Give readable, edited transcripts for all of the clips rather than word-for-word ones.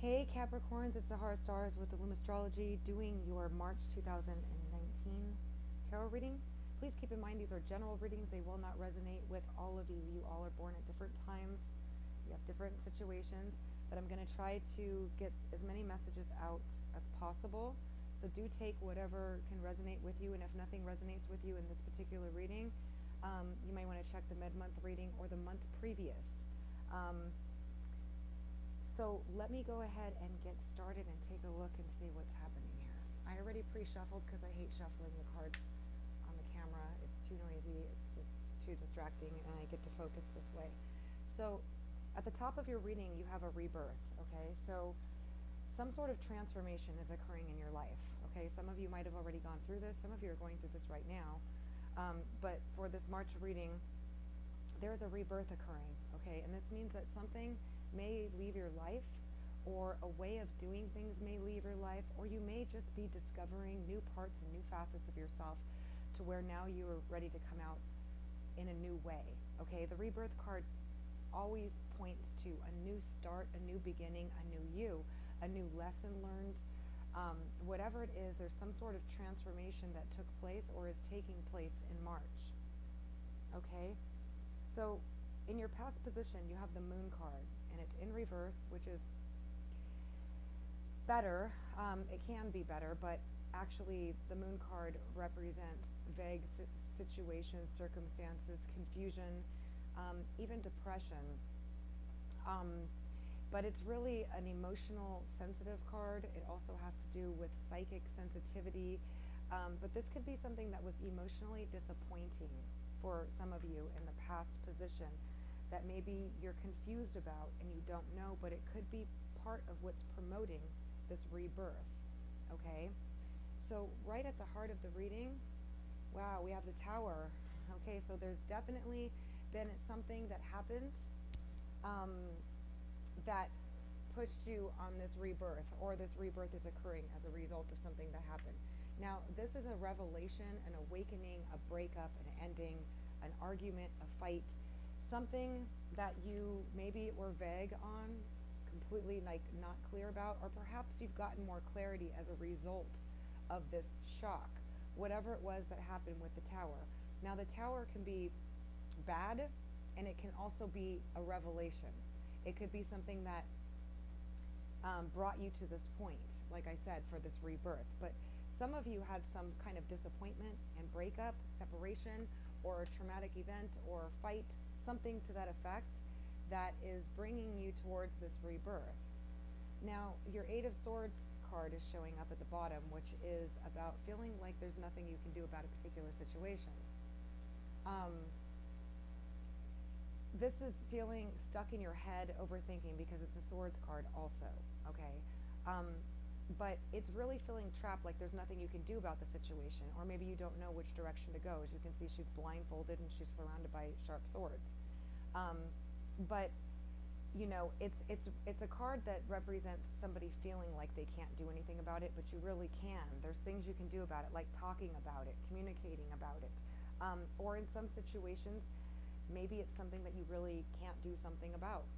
Hey Capricorns, it's Sahara Stars with the Loom Astrology doing your March 2019 tarot reading. Please keep in mind these are general readings. They will not resonate with all of you. You all are born at different times. You have different situations, but I'm going to try to get as many messages out as possible. So do take whatever can resonate with you, and if nothing resonates with you in this particular reading, you might want to check the mid-month reading or the month previous. So let me go ahead and get started and take a look and see what's happening here. I already pre-shuffled because I hate shuffling the cards on the camera. It's too noisy, it's just too distracting, and I get to focus this way. So at the top of your reading, you have a rebirth, okay? So some sort of transformation is occurring in your life, okay? Some of you might have already gone through this. Some of you are going through this right now. But for this March reading, there is a rebirth occurring, okay? And this means that something may leave your life, or a way of doing things may leave your life, or you may just be discovering new parts and new facets of yourself to where now you are ready to come out in a new way, okay? The rebirth card always points to a new start, a new beginning, a new you, a new lesson learned. Whatever it is, there's some sort of transformation that took place or is taking place in March, okay? So in your past position, you have the Moon card, and it's in reverse, which is better. It can be better, but actually the Moon card represents vague situations, circumstances, confusion, even depression. But it's really an emotional, sensitive card. It also has to do with psychic sensitivity. But this could be something that was emotionally disappointing for some of you in the past position that maybe you're confused about and you don't know, but it could be part of what's promoting this rebirth, okay? So right at the heart of the reading, wow, we have the Tower. Okay, so there's definitely been something that happened that pushed you on this rebirth, or this rebirth is occurring as a result of something that happened. Now, this is a revelation, an awakening, a breakup, an ending, an argument, a fight, something that you maybe were vague on, completely like not clear about, or perhaps you've gotten more clarity as a result of this shock, whatever it was that happened with the Tower. Now, the Tower can be bad, and it can also be a revelation. It could be something that brought you to this point, like I said, for this rebirth. But some of you had some kind of disappointment and breakup, separation, or a traumatic event or fight, something to that effect that is bringing you towards this rebirth. Now, your Eight of Swords card is showing up at the bottom, which is about feeling like there's nothing you can do about a particular situation. This is feeling stuck in your head, overthinking, because it's a Swords card also, okay? But it's really feeling trapped, like there's nothing you can do about the situation, or maybe you don't know which direction to go. As you can see, she's blindfolded and she's surrounded by sharp swords. But you know, it's a card that represents somebody feeling like they can't do anything about it, but you really can. There's things you can do about it, like talking about it, communicating about it, or in some situations, maybe it's something that you really can't do something about.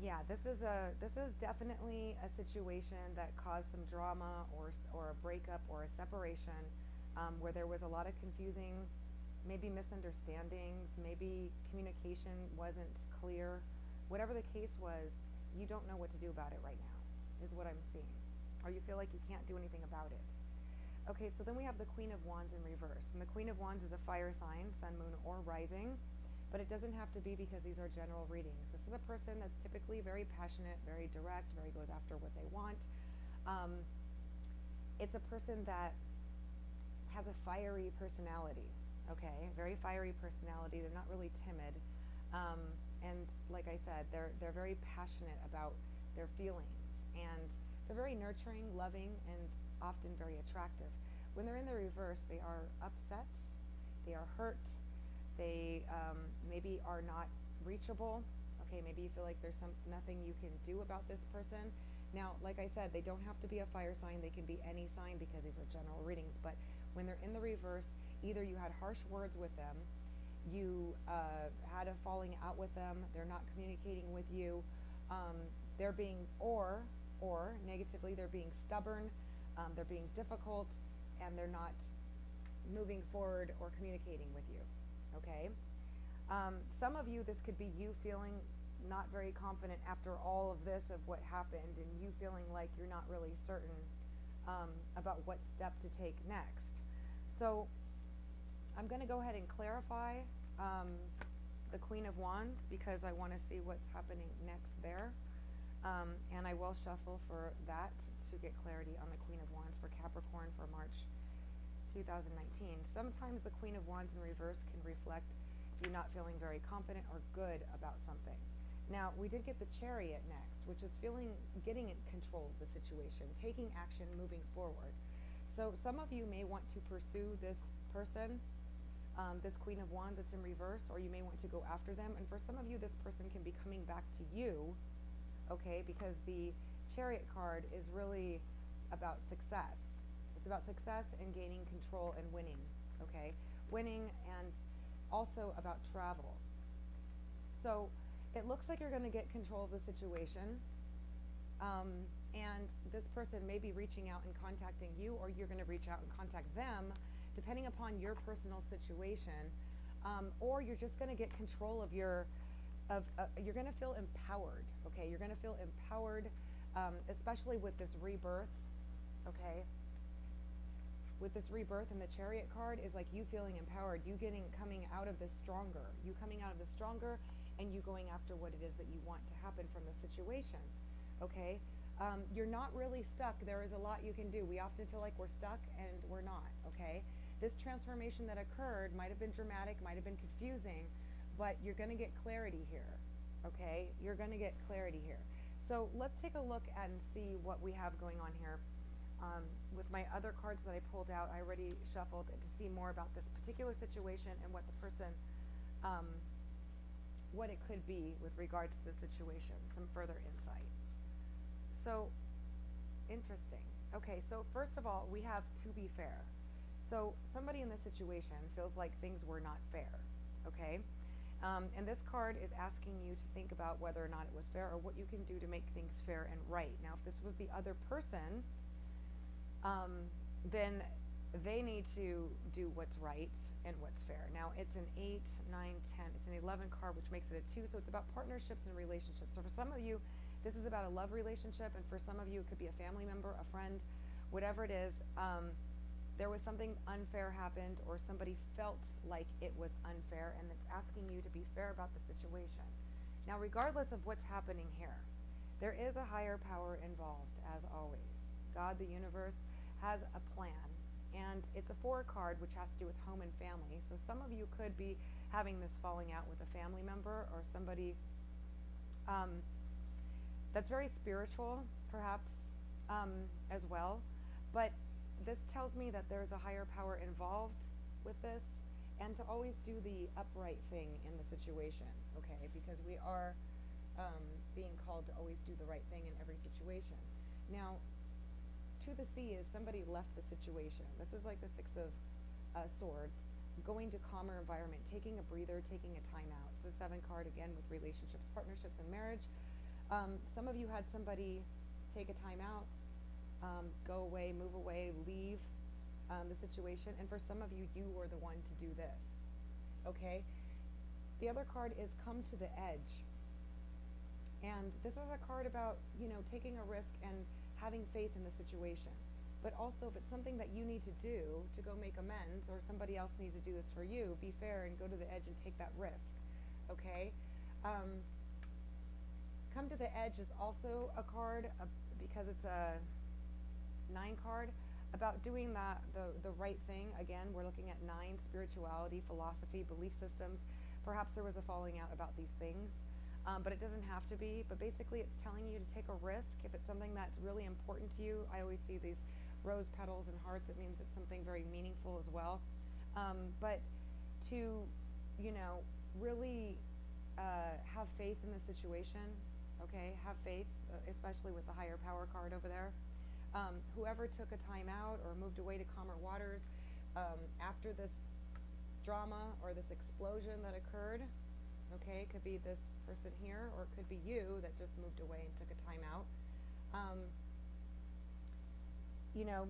Yeah, this is definitely a situation that caused some drama, or a breakup, or a separation, where there was a lot of confusing, maybe misunderstandings, maybe communication wasn't clear. Whatever the case was, you don't know what to do about it right now, is what I'm seeing. Or you feel like you can't do anything about it. Okay, so then we have the Queen of Wands in reverse. And the Queen of Wands is a fire sign, sun, moon, or rising. But it doesn't have to be, because these are general readings. This is a person that's typically very passionate, very direct, very goes after what they want. It's a person that has a fiery personality, okay? Very fiery personality. They're not really timid. And like I said, they're very passionate about their feelings. And they're very nurturing, loving, and often very attractive. When they're in the reverse, they are upset, they are hurt, they maybe are not reachable. Okay, maybe you feel like there's nothing you can do about this person. Now, like I said, they don't have to be a fire sign. They can be any sign, because these are general readings. But when they're in the reverse, either you had harsh words with them, you had a falling out with them, they're not communicating with you, they're being, or negatively, they're being stubborn, they're being difficult, and they're not moving forward or communicating with you, okay? Some of you, this could be you feeling not very confident after all of this of what happened, and you feeling like you're not really certain about what step to take next. So I'm going to go ahead and clarify the Queen of Wands, because I want to see what's happening next there. And I will shuffle for that to get clarity on the Queen of Wands for Capricorn for March 2019. Sometimes the Queen of Wands in reverse can reflect you not feeling very confident or good about something. Now, we did get the Chariot next, which is getting in control of the situation, taking action, moving forward. So some of you may want to pursue this person, this Queen of Wands that's in reverse, or you may want to go after them. And for some of you, this person can be coming back to you, okay, because the Chariot card is really about success. It's about success and gaining control and winning, okay? Winning, and also about travel. So it looks like you're going to get control of the situation, and this person may be reaching out and contacting you, or you're going to reach out and contact them, depending upon your personal situation, or you're just going to get control of you're going to feel empowered, okay? You're going to feel empowered, especially with this rebirth, okay? With this rebirth, and the Chariot card is like you feeling empowered, you coming out of this stronger, and you going after what it is that you want to happen from the situation, okay? You're not really stuck. There is a lot you can do. We often feel like we're stuck, and we're not, okay? This transformation that occurred might have been dramatic, might have been confusing, but you're going to get clarity here, okay? You're going to get clarity here. So let's take a look and see what we have going on here. With my other cards that I pulled out, I already shuffled to see more about this particular situation and what the person, what it could be with regards to the situation, some further insight. So, interesting. Okay, so first of all, we have to be fair. So somebody in this situation feels like things were not fair, okay? And this card is asking you to think about whether or not it was fair, or what you can do to make things fair and right. Now, if this was the other person, then they need to do what's right and what's fair. Now, it's an 8, 9, 10. It's an 11 card, which makes it a 2. So it's about partnerships and relationships. So for some of you, this is about a love relationship. And for some of you, it could be a family member, a friend, whatever it is. There was something unfair happened, or somebody felt like it was unfair, and it's asking you to be fair about the situation. Now, regardless of what's happening here, there is a higher power involved, as always. God, the universe, has a plan, and it's a 4 card, which has to do with home and family. So some of you could be having this falling out with a family member, or somebody that's very spiritual, perhaps, as well. But this tells me that there's a higher power involved with this, and to always do the upright thing in the situation, okay? Because we are being called to always do the right thing in every situation. Now, to the sea is somebody left the situation. This is like the 6 of Swords, going to calmer environment, taking a breather, taking a time out. It's a 7 card, again, with relationships, partnerships, and marriage. Some of you had somebody take a time out, go away, move away, leave the situation. And for some of you, you were the one to do this, okay? The other card is come to the edge. And this is a card about, taking a risk and having faith in the situation. But also, if it's something that you need to do to go make amends, or somebody else needs to do this for you, be fair and go to the edge and take that risk, okay? Come to the edge is also a card, because it's a 9 card, about doing the right thing. Again, we're looking at 9, spirituality, philosophy, belief systems. Perhaps there was a falling out about these things. But it doesn't have to be. But basically, it's telling you to take a risk. If it's something that's really important to you, I always see these rose petals and hearts. It means it's something very meaningful as well. But to, really have faith in the situation, okay? Have faith, especially with the higher power card over there. Whoever took a time out or moved away to calmer waters after this drama or this explosion that occurred. Okay, it could be this person here, or it could be you that just moved away and took a time out.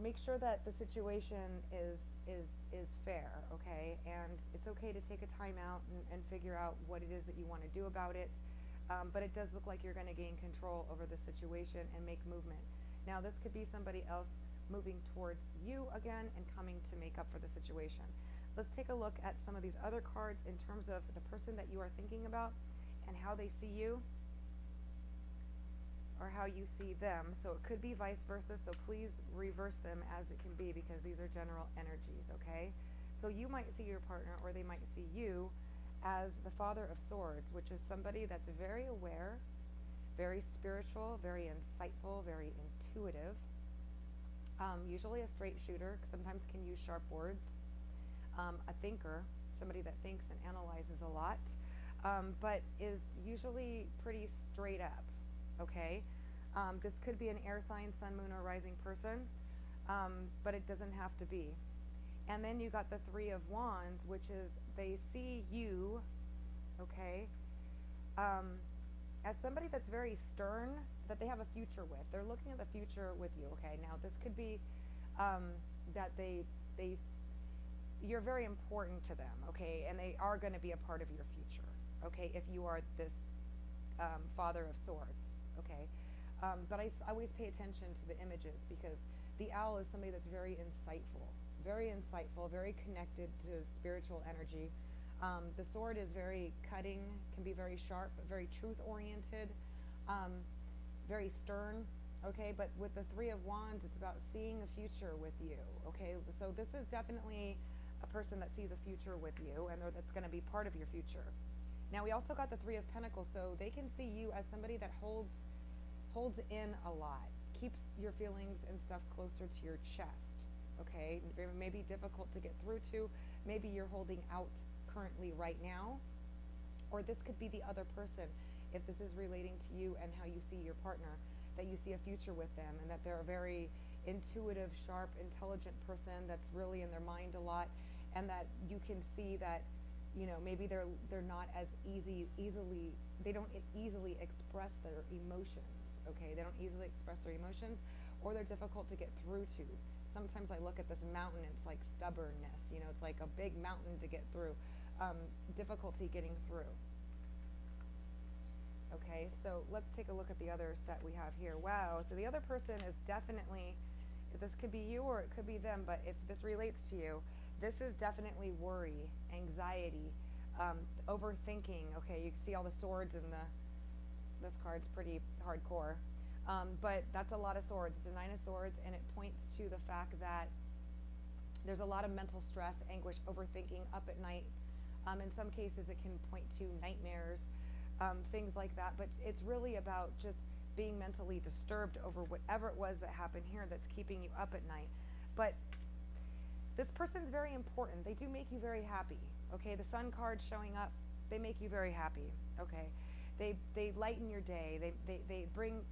Make sure that the situation is fair, okay? And it's okay to take a time out and figure out what it is that you want to do about it. But it does look like you're going to gain control over the situation and make movement. Now, this could be somebody else moving towards you again and coming to make up for the situation. Let's take a look at some of these other cards in terms of the person that you are thinking about and how they see you or how you see them. So it could be vice versa, so please reverse them as it can be, because these are general energies, okay? So you might see your partner, or they might see you as the Father of Swords, which is somebody that's very aware, very spiritual, very insightful, very intuitive, usually a straight shooter, sometimes can use sharp words, a thinker, somebody that thinks and analyzes a lot, but is usually pretty straight up, okay? This could be an air sign, sun, moon, or rising person, but it doesn't have to be. And then you got the Three of Wands, which is they see you, okay, as somebody that's very stern, that they have a future with. They're looking at the future with you, okay? Now, this could be that you're very important to them, okay? And they are going to be a part of your future, okay, if you are this Father of Swords, okay? But I always pay attention to the images, because the owl is somebody that's very insightful, very connected to spiritual energy. The sword is very cutting, can be very sharp, but very truth-oriented, very stern, okay? But with the Three of Wands, it's about seeing a future with you, okay? So this is definitely a person that sees a future with you, and that's going to be part of your future. Now, we also got the Three of Pentacles, so they can see you as somebody that holds in a lot, keeps your feelings and stuff closer to your chest, okay? It may be difficult to get through to. Maybe you're holding out currently right now, or this could be the other person, if this is relating to you and how you see your partner, that you see a future with them, and that they're a very intuitive, sharp, intelligent person that's really in their mind a lot, and that you can see that, maybe they're not as they don't easily express their emotions, okay? They don't easily express their emotions, or they're difficult to get through to. Sometimes I look at this mountain, it's like stubbornness, it's like a big mountain to get through, difficulty getting through. Okay, so let's take a look at the other set we have here. Wow, so the other person is definitely, this could be you or it could be them, but if this relates to you, this is definitely worry, anxiety, overthinking. Okay, you can see all the swords in this card's pretty hardcore. But that's a lot of swords. It's a Nine of Swords, and it points to the fact that there's a lot of mental stress, anguish, overthinking, up at night. In some cases, it can point to nightmares, things like that. But it's really about just being mentally disturbed over whatever it was that happened here that's keeping you up at night. But this person's very important. They do make you very happy. Okay, the Sun card showing up, they make you very happy. Okay. They lighten your day. They bring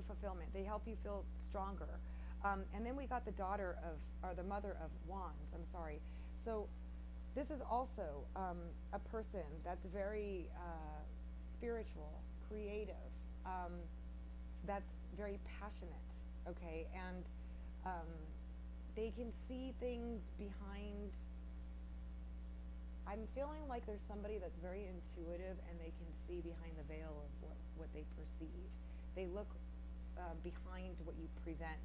fulfillment. They help you feel stronger. And then we got the the Mother of Wands. I'm sorry. So this is also a person that's very spiritual, creative, that's very passionate. Okay, and they can see things behind. I'm feeling like there's somebody that's very intuitive, and they can see behind the veil of what they perceive. They look behind what you present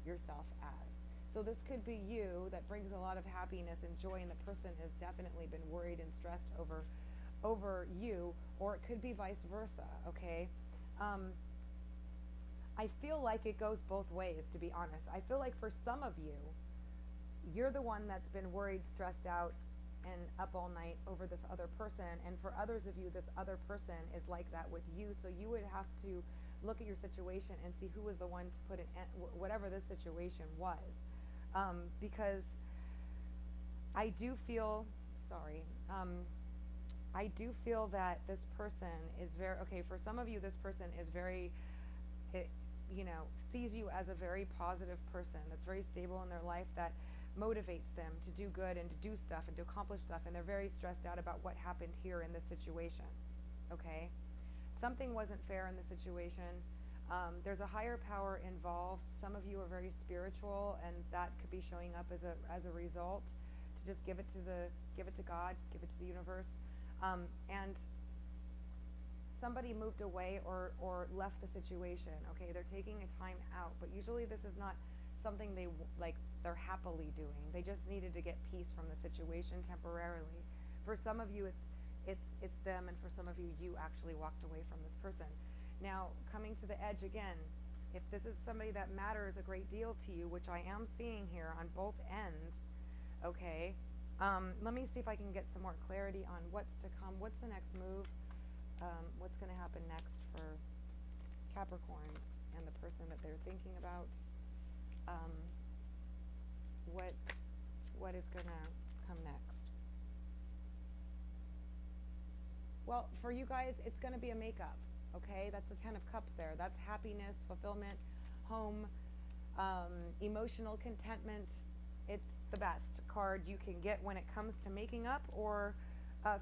yourself as. So this could be you that brings a lot of happiness and joy, and the person has definitely been worried and stressed over you, or it could be vice versa, okay? I feel like it goes both ways, to be honest. I feel like for some of you, you're the one that's been worried, stressed out, and up all night over this other person, and for others of you, this other person is like that with you. So you would have to look at your situation and see who was the one to put an end, whatever this situation was, because I do feel that this person is very, okay, for some of you, this person is very, sees you as a very positive person that's very stable in their life, that motivates them to do good and to do stuff and to accomplish stuff, and they're very stressed out about what happened here in this situation. Okay? Something wasn't fair in the situation. There's a higher power involved. Some of you are very spiritual, and that could be showing up as a result. To just give it to God, give it to the universe, and somebody moved away or left the situation. Okay, they're taking a time out, but usually this is not something they're happily doing. They just needed to get peace from the situation temporarily. For some of you, it's them, and for some of you, you actually walked away from this person. Now, coming to the edge again, if this is somebody that matters a great deal to you, which I am seeing here on both ends, okay, let me see if I can get some more clarity on what's to come. What's the next move? What's going to happen next for Capricorns and the person that they're thinking about? What is going to come next? Well, for you guys, it's going to be a makeup, okay? That's the 10 of Cups there. That's happiness, fulfillment, home, emotional contentment. It's the best card you can get when it comes to making up or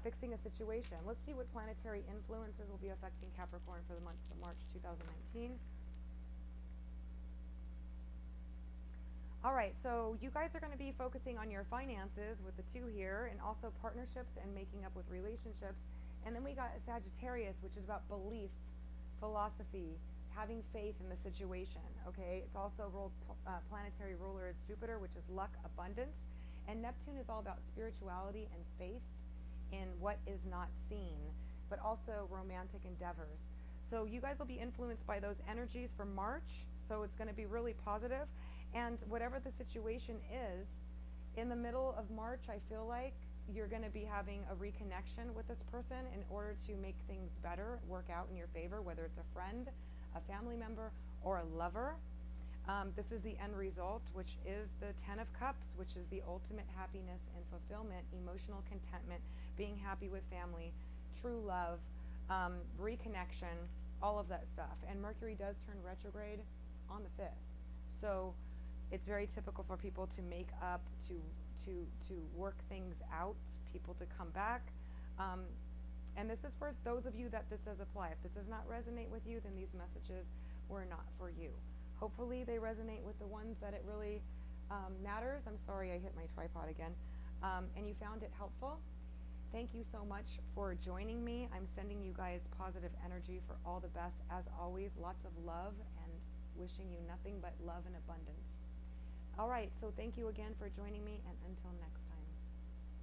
fixing a situation. Let's see what planetary influences will be affecting Capricorn for the month of March 2019. All right, so you guys are going to be focusing on your finances with the 2 here, and also partnerships and making up with relationships. And then we got Sagittarius, which is about belief, philosophy, having faith in the situation, okay? It's also planetary ruler is Jupiter, which is luck, abundance. And Neptune is all about spirituality and faith in what is not seen, but also romantic endeavors. So you guys will be influenced by those energies for March, so it's going to be really positive. And whatever the situation is, in the middle of March, I feel like you're going to be having a reconnection with this person in order to make things better, work out in your favor, whether it's a friend, a family member, or a lover. This is the end result, which is the 10 of Cups, which is the ultimate happiness and fulfillment, emotional contentment, being happy with family, true love, reconnection, all of that stuff. And Mercury does turn retrograde on the 5th. So it's very typical for people to make up, to work things out, people to come back. And this is for those of you that this does apply. If this does not resonate with you, then these messages were not for you. Hopefully they resonate with the ones that it really matters. I'm sorry I hit my tripod again. And you found it helpful. Thank you so much for joining me. I'm sending you guys positive energy for all the best. As always, lots of love and wishing you nothing but love and abundance. All right, so thank you again for joining me, and until next time.